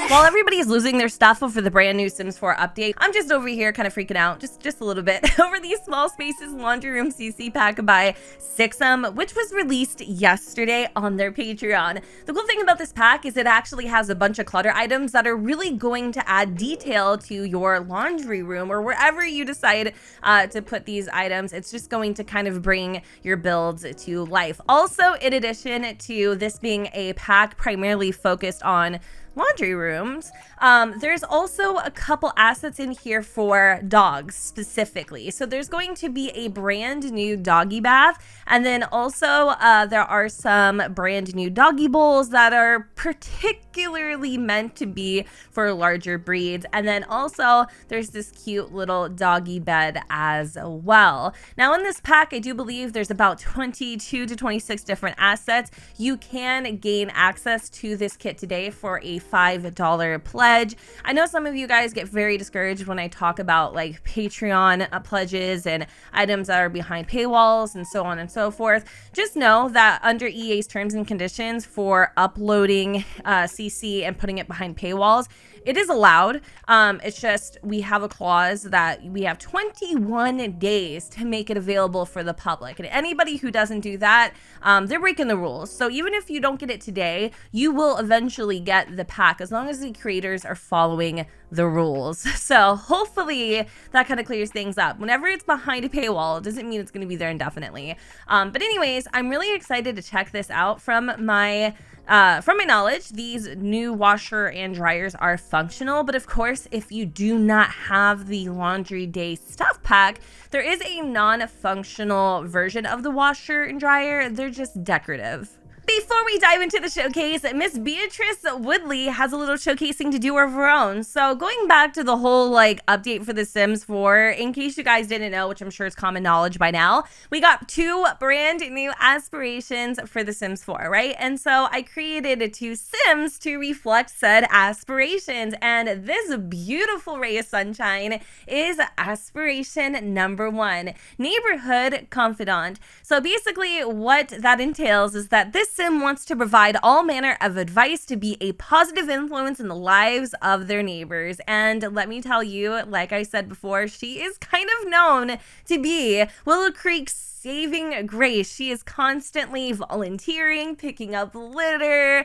While everybody is losing their stuff over the brand new Sims 4 update, I'm just over here kind of freaking out, just a little bit, over the Small Spaces Laundry Room CC Pack by Sixam, which was released yesterday on their Patreon. The cool thing about this pack is it actually has a bunch of clutter items that are really going to add detail to your laundry room or wherever you decide to put these items. It's just going to kind of bring your builds to life. Also, in addition to this being a pack primarily focused on laundry rooms, there's also a couple assets in here for dogs specifically. So there's going to be a brand new doggy bath, and then also there are some brand new doggy bowls that are particularly meant to be for larger breeds, and then also there's this cute little doggy bed as well. Now in this pack, I do believe there's about 22 to 26 different assets. You can gain access to this kit today for a $5 pledge. I know some of you guys get very discouraged when I talk about like Patreon pledges and items that are behind paywalls and so on and so forth. Just know that under EA's terms and conditions for uploading CC and putting it behind paywalls, it is allowed. It's just we have a clause that we have 21 days to make it available for the public. And anybody who doesn't do that, they're breaking the rules. So even if you don't get it today, you will eventually get the pack as long as the creators are following the rules. So hopefully that kind of clears things up. Whenever it's behind a paywall, it doesn't mean it's going to be there indefinitely. But anyways, I'm really excited to check this out. From my knowledge, these new washer and dryers are functional, but of course, if you do not have the laundry day stuff pack, there is a non-functional version of the washer and dryer. They're just decorative. Before we dive into the showcase, Miss Beatrice Woodley has a little showcasing to do of her own. So going back to the whole like update for The Sims 4, in case you guys didn't know, which I'm sure is common knowledge by now, we got 2 brand new aspirations for The Sims 4, right? And so I created 2 Sims to reflect said aspirations. And this beautiful ray of sunshine is aspiration number 1, neighborhood confidant. So basically what that entails is that this Sim wants to provide all manner of advice to be a positive influence in the lives of their neighbors. And let me tell you, like I said before, she is kind of known to be Willow Creek's saving grace. She is constantly volunteering, picking up litter,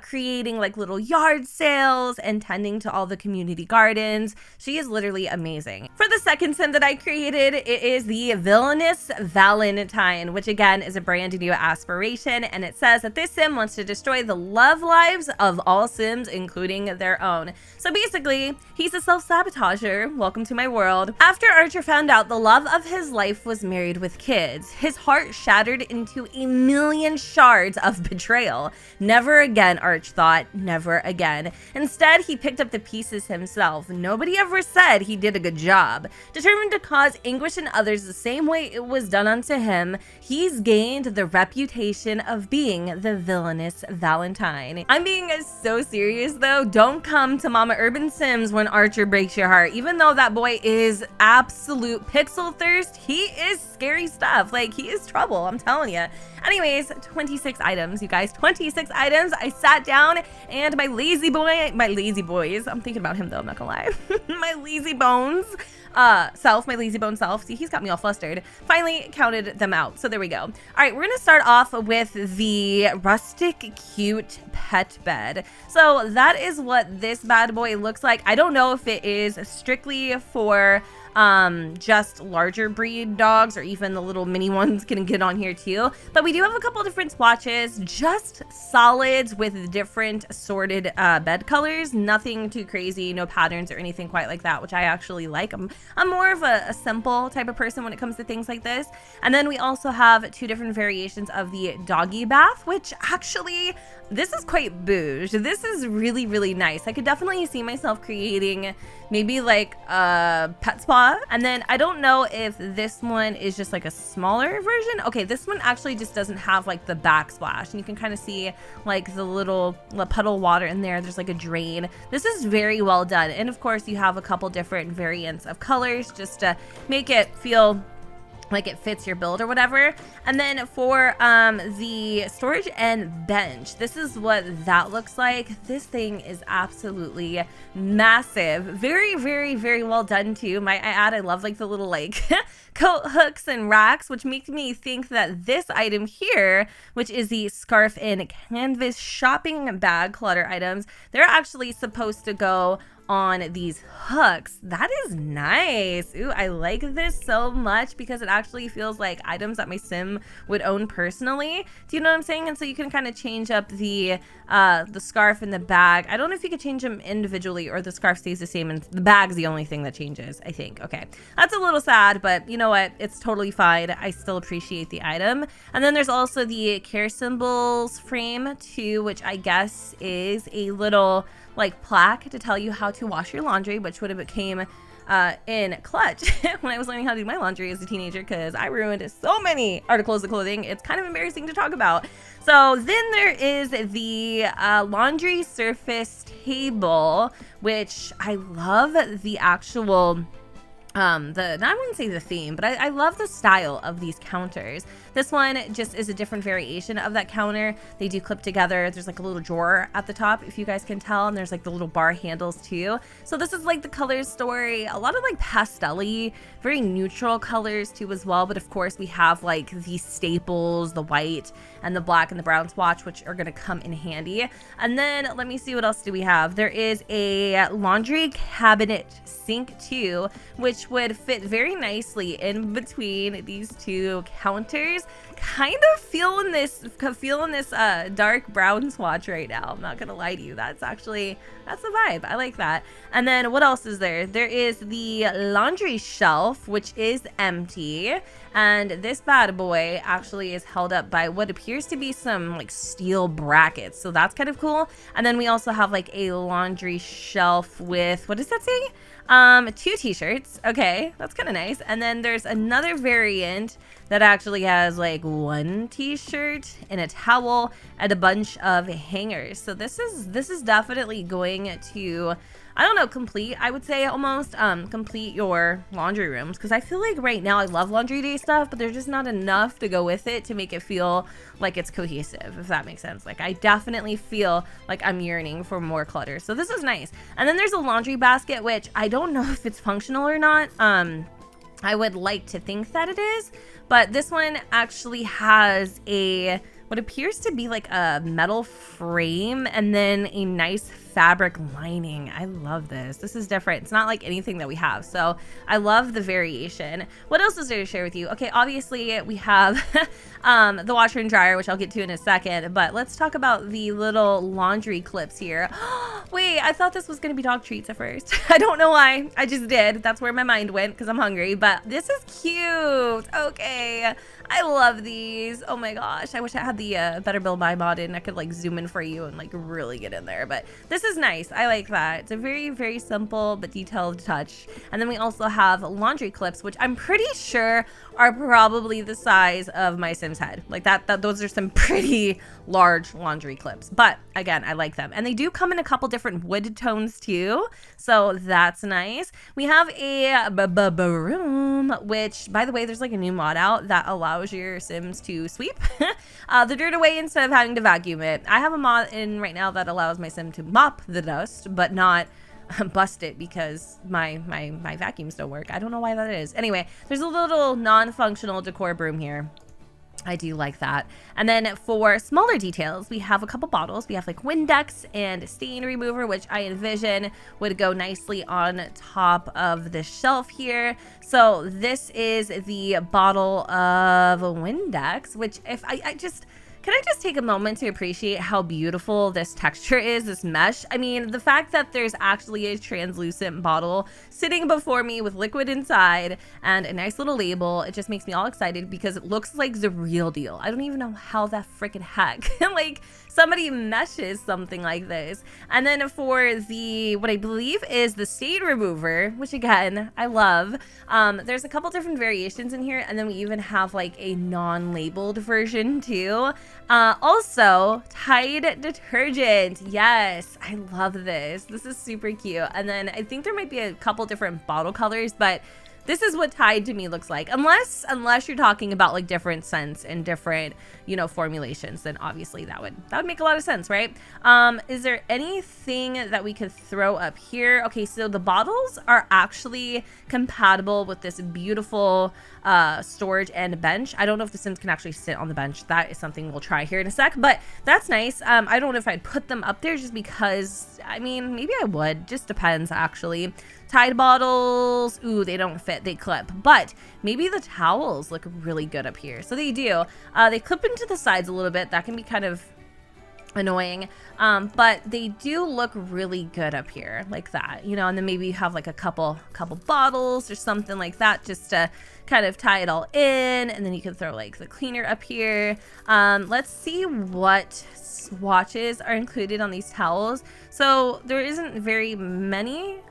creating like little yard sales, and tending to all the community gardens. She is literally amazing. For the second Sim that I created, it is the Villainous Valentine, which again is a brand new aspiration, and it says that this Sim wants to destroy the love lives of all Sims, including their own. So basically, he's a self-sabotager. Welcome to my world. After Archer found out the love of his life was married with kids, his heart shattered into a million shards of betrayal. Never again, Arch thought, never again. Instead, he picked up the pieces himself. Nobody ever said he did a good job. Determined to cause anguish in others the same way it was done unto him, he's gained the reputation of being the villainous Valentine. I'm being so serious though. Don't come to Mama Urban Sims when Archer breaks your heart. Even though that boy is absolute pixel thirst, he is scary stuff. Like, he is trouble, I'm telling you. Anyways, 26 items, you guys, 26 items. I sat down and my lazy boys, I'm thinking about him though, I'm not gonna lie. my lazy bone self, see, he's got me all flustered, finally counted them out. So there we go. All right, we're gonna start off with the rustic cute pet bed. So that is what this bad boy looks like. I don't know if it is strictly for just larger breed dogs, or even the little mini ones can get on here too, but we do have a couple different swatches, just solids with different assorted bed colors. Nothing too crazy, no patterns or anything quite like that, which I actually like. I'm more of a simple type of person when it comes to things like this. And then we also have 2 different variations of the doggy bath, which actually, this is quite bouge. This is really, really nice. I could definitely see myself creating maybe like a pet spa. And then I don't know if this one is just like a smaller version. Okay, this one actually just doesn't have like the backsplash, and you can kind of see like the little puddle water in there. There's like a drain. This is very well done. And of course you have a couple different variants of colors just to make it feel like it fits your build or whatever. And then for the storage and bench, this is what that looks like. This thing is absolutely massive. Very, very, very well done too. Might I add, I love like the little like coat hooks and racks, which make me think that this item here, which is the scarf and canvas shopping bag clutter items, they're actually supposed to go on these hooks. That is nice. Ooh, I like this so much because it actually feels like items that my sim would own personally. Do you know what I'm saying? And so you can kind of change up the scarf and the bag. I don't know if you could change them individually or the scarf stays the same and the bag's the only thing that changes, I think. Okay, that's a little sad, but you know what? It's totally fine. I still appreciate the item. And then there's also the care symbols frame too, which I guess is a little like plaque to tell you how to wash your laundry, which would have became in clutch when I was learning how to do my laundry as a teenager, because I ruined so many articles of clothing. It's kind of embarrassing to talk about. So then there is the laundry surface table, which I love the actual I wouldn't say the theme, but I love the style of these counters. This one just is a different variation of that counter. They do clip together. There's like a little drawer at the top, if you guys can tell, and there's like the little bar handles too. So this is like the color story, a lot of like pastel-y, very neutral colors too as well. But of course we have like the staples, the white and the black and the brown swatch, which are gonna come in handy. And then let me see, what else do we have? There is a laundry cabinet sink too, which would fit very nicely in between these two counters. Kind of feeling this dark brown swatch right now. I'm not gonna lie to you. That's the vibe. I like that. And then what else is there? There is the laundry shelf, which is empty. And this bad boy actually is held up by what appears to be some like steel brackets. So that's kind of cool. And then we also have like a laundry shelf with, what does that say? 2 t-shirts. Okay, that's kind of nice. And then there's another variant that actually has like 1 t-shirt and a towel and a bunch of hangers. So this is definitely going to, I don't know, complete, I would say almost complete your laundry rooms, because I feel like right now I love laundry day stuff, but there's just not enough to go with it to make it feel like it's cohesive, if that makes sense. Like I definitely feel like I'm yearning for more clutter. So this is nice. And then there's a laundry basket, which I don't know if it's functional or not. I would like to think that it is, but this one actually has a, what appears to be like a metal frame and then a nice fabric lining. I love this. This is different. It's not like anything that we have. So I love the variation. What else is there to share with you? Okay, obviously we have the washer and dryer, which I'll get to in a second, but let's talk about the little laundry clips here. Wait, I thought this was going to be dog treats at first. I don't know why. I just did. That's where my mind went because I'm hungry, but this is cute. Okay. I love these. Oh my gosh. I wish I had the Better Build My mod and I could like zoom in for you and like really get in there, but this is nice. I like that. It's a very, very simple but detailed touch. And then we also have laundry clips, which I'm pretty sure are probably the size of my Sim's head. Like those are some pretty large laundry clips, but again, I like them. And they do come in a couple different wood tones too, so that's nice. We have a broom, which by the way, there's like a new mod out that allows your Sims to sweep the dirt away instead of having to vacuum it. I have a mod in right now that allows my Sim to mop the dust, but not bust it because my vacuums don't work. I don't know why that is. Anyway, there's a little non-functional decor broom here. I do like that. And then for smaller details, we have a couple bottles. We have like Windex and stain remover, which I envision would go nicely on top of the shelf here. So this is the bottle of Windex, which if can I just take a moment to appreciate how beautiful this texture is, this mesh? I mean, the fact that there's actually a translucent bottle sitting before me with liquid inside and a nice little label, it just makes me all excited because it looks like the real deal. I don't even know how that freaking heck, like somebody meshes something like this. And then for the, what I believe is the stain remover, which again, I love. There's a couple different variations in here. And then we even have like a non-labeled version too. Also Tide detergent. Yes, I love this. This is super cute. And then I think there might be a couple different bottle colors, but this is what Tide to me looks like. Unless you're talking about like different scents and different, you know, formulations, then obviously that would make a lot of sense, right? Is there anything that we could throw up here? Okay, so the bottles are actually compatible with this beautiful storage and bench. I don't know if the Sims can actually sit on the bench. That is something we'll try here in a sec, but that's nice. I don't know if I'd put them up there just because, I mean, maybe I would. Just depends, actually. Tide bottles, ooh, they don't fit, they clip, but maybe the towels look really good up here. So they do. They clip into the sides a little bit. That can be kind of annoying, but they do look really good up here like that, you know. And then maybe you have like a couple bottles or something like that just to kind of tie it all in, and then you can throw like the cleaner up here. Let's see what swatches are included on these towels. So there isn't very many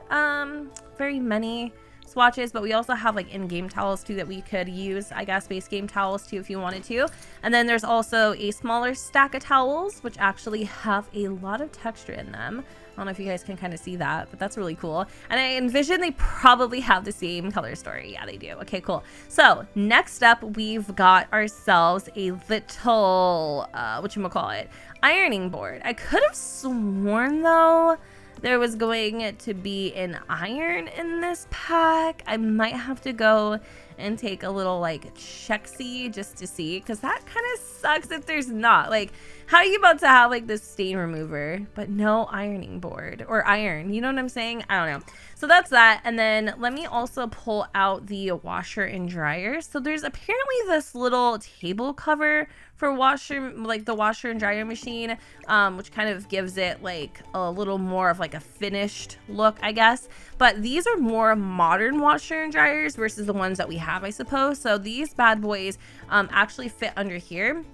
swatches, but we also have like in-game towels too that we could use, I guess, base game towels too if you wanted to. And then there's also a smaller stack of towels which actually have a lot of texture in them. I don't know if you guys can kind of see that, but that's really cool. And I envision they probably have the same color story. Yeah, they do. Okay, cool. So next up, we've got ourselves a little, whatchamacallit, ironing board. I could have sworn though there was going to be an iron in this pack. I might have to go and take a little like check-see just to see, because that kind of sucks if there's not. Like, how are you about to have like this stain remover but no ironing board or iron? You know what I'm saying? I don't know. So that's that. And then let me also pull out the washer and dryer. So there's apparently this little table cover for the washer and dryer machine, which kind of gives it like a little more of like a finished look, I guess. But these are more modern washer and dryers versus the ones that we have, I suppose. So these bad boys actually fit under here.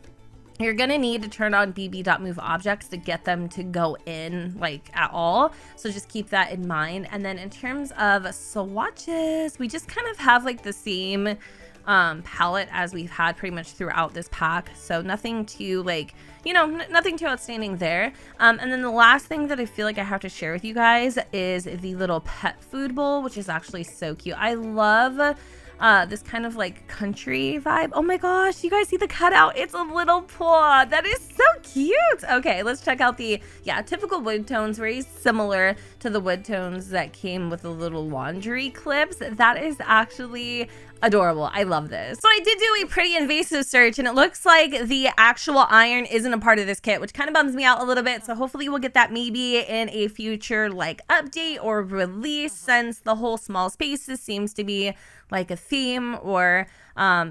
You're gonna need to turn on bb.move objects to get them to go in like at all. So just keep that in mind. And then in terms of swatches, we just kind of have like the same palette as we've had pretty much throughout this pack. So nothing too like, you know, nothing too outstanding there. And then the last thing that I feel like I have to share with you guys is the little pet food bowl, which is actually so cute. I love this kind of like country vibe. Oh my gosh, you guys see the cutout? It's a little paw. That is so cute. Okay, let's check out the, yeah, typical wood tones, very similar to the wood tones that came with the little laundry clips. That is actually adorable. I love this. So I did do a pretty invasive search, and it looks like the actual iron isn't a part of this kit, which kind of bums me out a little bit. So hopefully we'll get that maybe in a future like update or release, since the whole small spaces seems to be like a theme or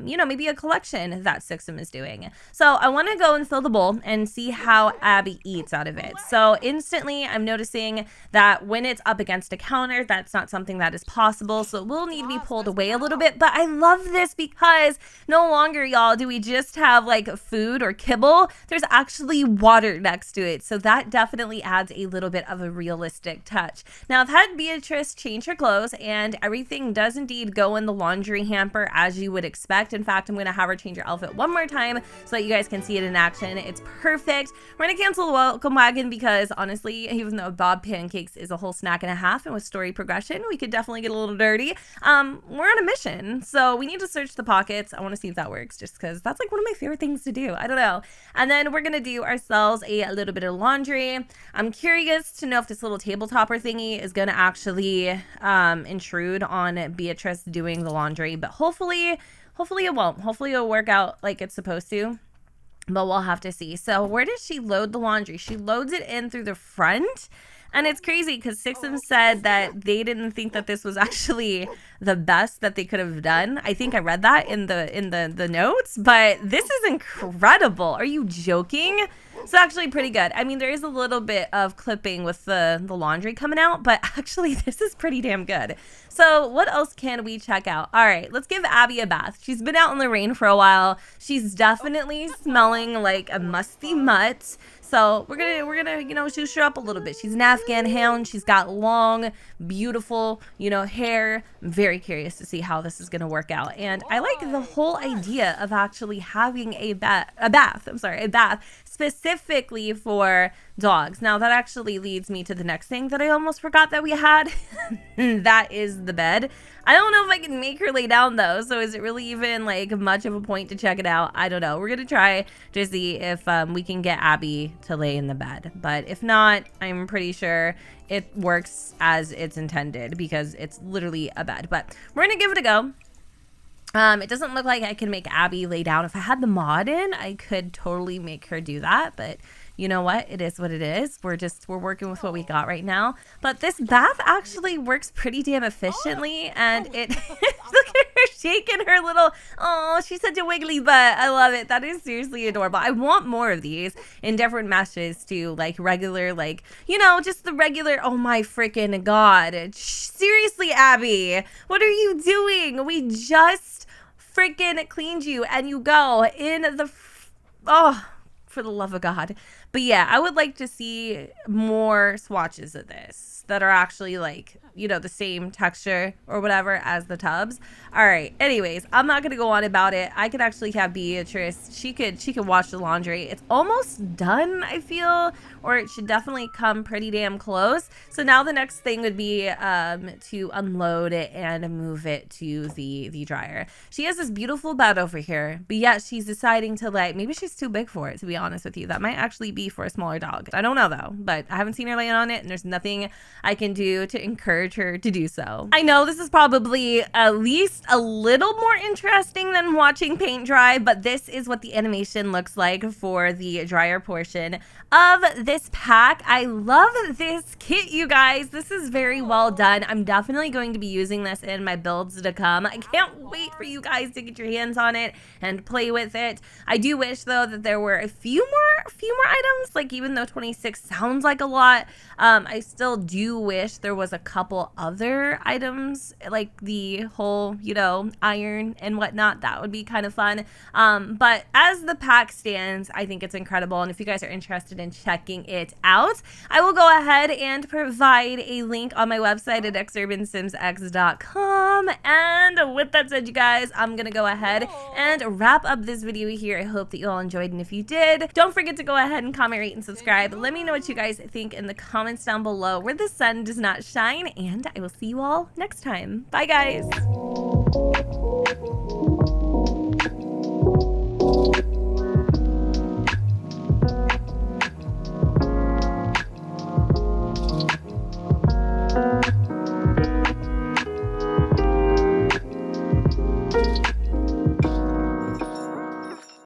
you know, maybe a collection that Sixam is doing. So I want to go and fill the bowl and see how Abby eats out of it. So instantly I'm noticing that when it's up against a counter, that's not something that is possible. So it will need to be pulled away a little bit. But I love this because no longer, y'all, do we just have like food or kibble. There's actually water next to it. So that definitely adds a little bit of a realistic touch. Now I've had Beatrice change her clothes, and everything does indeed go in the laundry hamper as you would expect. In fact, I'm going to have her change her outfit one more time so that you guys can see it in action. It's perfect. We're going to cancel the welcome wagon because honestly, even though Bob Pancakes is a whole snack and a half, and with story progression, we could definitely get a little dirty. We're on a mission, so we need to search the pockets. I want to see if that works, just because that's like one of my favorite things to do. I don't know. And then we're going to do ourselves a little bit of laundry. I'm curious to know if this little table topper thingy is going to actually intrude on Beatrice doing the laundry, but hopefully it won't. Hopefully it'll work out like it's supposed to, but we'll have to see. So where does she load the laundry? She loads it in through the front. And it's crazy because Sixam said that they didn't think that this was actually the best that they could have done. I think I read that in the notes, but this is incredible. Are you joking? It's actually pretty good. I mean, there is a little bit of clipping with the laundry coming out, but actually this is pretty damn good. So what else can we check out? All right, let's give Abby a bath. She's been out in the rain for a while. She's definitely smelling like a musty mutt. So we're gonna, you know, juice her up a little bit. She's an Afghan hound. She's got long, beautiful, you know, hair. I'm very curious to see how this is gonna work out. And I like the whole idea of actually having a bath, specifically for dogs. Now that actually leads me to the next thing that I almost forgot that we had. That is the bed. I don't know if I can make her lay down though, so is it really even like much of a point to check it out? I don't know. We're gonna try to see if we can get Abby to lay in the bed, but if not, I'm pretty sure it works as it's intended because it's literally a bed. But we're gonna give it a go. It doesn't look like I can make Abby lay down. If I had the mod in, I could totally make her do that, but you know what? It is what it is. We're working with what we got right now. But this bath actually works pretty damn efficiently, and it look at her shaking her little, oh, she's such a wiggly butt. I love it. That is seriously adorable. I want more of these in different meshes too, like regular, like, you know, just the regular, oh my freaking God. Seriously, Abby, what are you doing? We just freaking cleaned you and you go in the, oh, for the love of God. But yeah, I would like to see more swatches of this that are actually like, you know, the same texture or whatever as the tubs. All right, anyways, I'm not gonna go on about it. I could actually have Beatrice, she could wash the laundry. It's almost done, I feel, or it should definitely come pretty damn close. So now the next thing would be to unload it and move it to the dryer. She has this beautiful bed over here, but yet she's deciding to, like, maybe she's too big for it, to be honest with you. That might actually be for a smaller dog. I don't know though, but I haven't seen her laying on it, and there's nothing I can do to encourage her to do so. I know this is probably at least a little more interesting than watching paint dry, but this is what the animation looks like for the dryer portion of this pack. I love this kit, you guys. This is very well done. I'm definitely going to be using this in my builds to come. I can't wait for you guys to get your hands on it and play with it. I do wish though that there were a few more items, like even though 26 sounds like a lot, I still do wish there was a couple other items, like the whole, you know, iron and whatnot. That would be kind of fun. But as the pack stands, I think it's incredible. And if you guys are interested in checking it out, I will go ahead and provide a link on my website at XUrbanSimsX.com. And with that said, you guys, I'm gonna go ahead and wrap up this video here. I hope that you all enjoyed, and if you did, don't forget to go ahead and comment, rate, and subscribe. Let me know what you guys think in the comments down below where the sun does not shine, and I will see you all next time. Bye, guys.